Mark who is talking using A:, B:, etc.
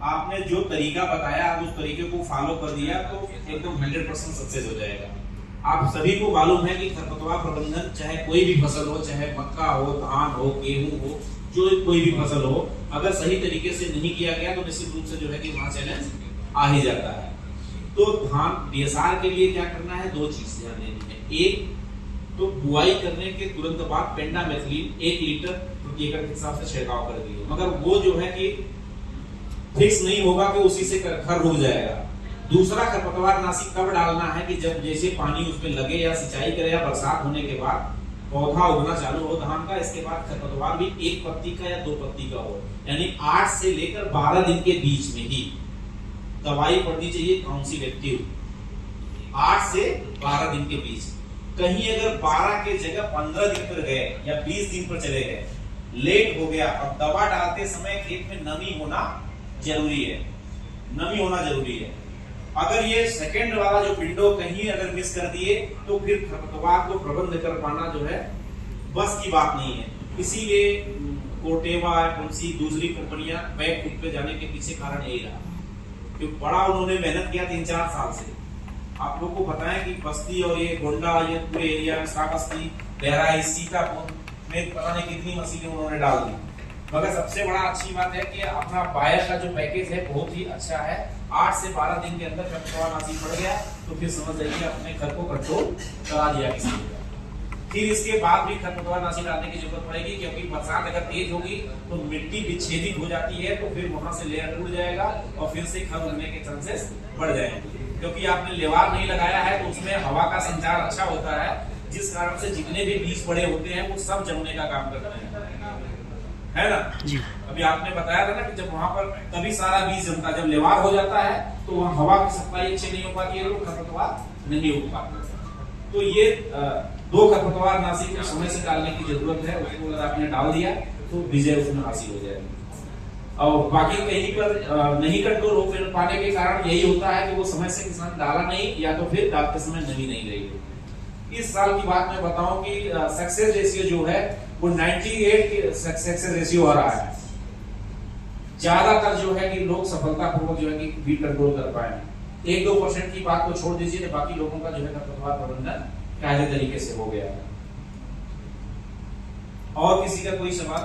A: आपने जो तरीका बताया आप उस तरीके को फॉलो कर दिया तो एकदम 100% सक्सेस हो जाएगा। आप सभी को मालूम है कि खरपतवार प्रबंधन चाहे कोई भी फसल हो, चाहे मक्का हो, धान हो, गेहूं हो, जो कोई भी फसल हो, अगर सही तरीके से नहीं किया गया तो निश्चित रूप से जो है कि वहां चैलेंज आ ही जाता है। तो धान डीएसआर के लिए क्या करना है, दो चीज ध्यान देनी है। एक तो बुआई करने के तुरंत बाद पेंडामेथिलीन 1 लीटर प्रति एकड़ के हिसाब से छिड़काव कर दिए, मगर वो जो है कि फिक्स नहीं होगा कि उसी से खर रुक जाएगा। दूसरा खरपतवार नाशी कब डालना है कि जब जैसे पानी उसमें लगे या सिंचाई करे या बरसात होने के बाद पौधा उगना चालू हो धान का, इसके बाद खरपतवार भी 1 पत्ती का या 2 पत्ती का हो, यानी 8 से लेकर 12 दिन के बीच में ही दवाई पड़नी चाहिए काउंसिल एक्टिव। 8 से 12 दिन के बीच, कहीं अगर 12 के जगह 15 दिन पर गए या 20 दिन पर चले गए, लेट हो गया, और दवा डालते समय खेत में नमी होना जरूरी है, नमी होना जरूरी है। अगर ये सेकंड वाला जो विंडो कहीं अगर मिस कर दिए तो फिर खरपतवार को प्रबंध कर पाना जो है बस की बात नहीं है। इसीलिए कोटेवा, एफएमसी, दूसरी कंपनियां बैक फुट पे जाने के पीछे कारण यही रहा, क्योंकि बड़ा उन्होंने मेहनत किया 3-4 साल से। आप लोग को बताएं कि बस्ती और ये गोंडा, ये पूरे एरिया श्रावस्ती, बहराइच, सीतापुर में पता नहीं कितनी मशीनें उन्होंने डाल दी, मगर सबसे बड़ा अच्छी बात है कि अपना बायर का जो पैकेज है बहुत ही अच्छा है। 8 से 12 दिन के अंदर खरपतवार नाशी पड़ गया तो फिर समझ जाइए अपने घर को कंट्रोल करा दिया किसी ने। फिर इसके बाद भी खरपतवार नाशी डालने की जरूरत पड़ेगी, क्योंकि बरसात अगर तेज होगी तो मिट्टी विच्छेदित हो जाती है, तो फिर वहां से लेयर टूट जाएगा और फिर से खर उगने के चांसेस बढ़ जाएंगे। क्योंकि आपने लेवार नहीं लगाया है तो उसमें हवा का संचार अच्छा होता है, जिस कारण से जितने भी बीज पड़े होते हैं वो सब जमने का काम करते हैं, है ना जी। अभी आपने बताया था ना कि जब वहां पर तभी सारा बीज जमता है, जब लेवार हो जाता है तो वहां हवा की सप्लाई अच्छी नहीं हो पाती है, तो खरपतवार नहीं हो पाते। तो ये 2 खरपतवार नाशी को समय से डालने की जरूरत है, उसको अगर आपने डाल दिया तो विजय उसमें हासिल हो जाएगी। और बाकी कहीं पर नहीं कंट्रोल हो पाने के कारण यही होता है कि वो समय से किसान डाला नहीं, या तो फिर डालते समय नमी नहीं रही। इस साल की बात मैं बताऊं कि सक्सेस रेशियो जो है वो 98 सक्सेस रेशियो आ रहा है। ज्यादातर जो है कि लोग सफलतापूर्वक जो है कि वीड कंट्रोल कर पाए। 1-2% की बात को छोड़ दीजिए तो बाकी लोगों का जो है खरपतवार प्रबंधन कायदे तरीके से हो गया है। और किसी का कोई सवाल?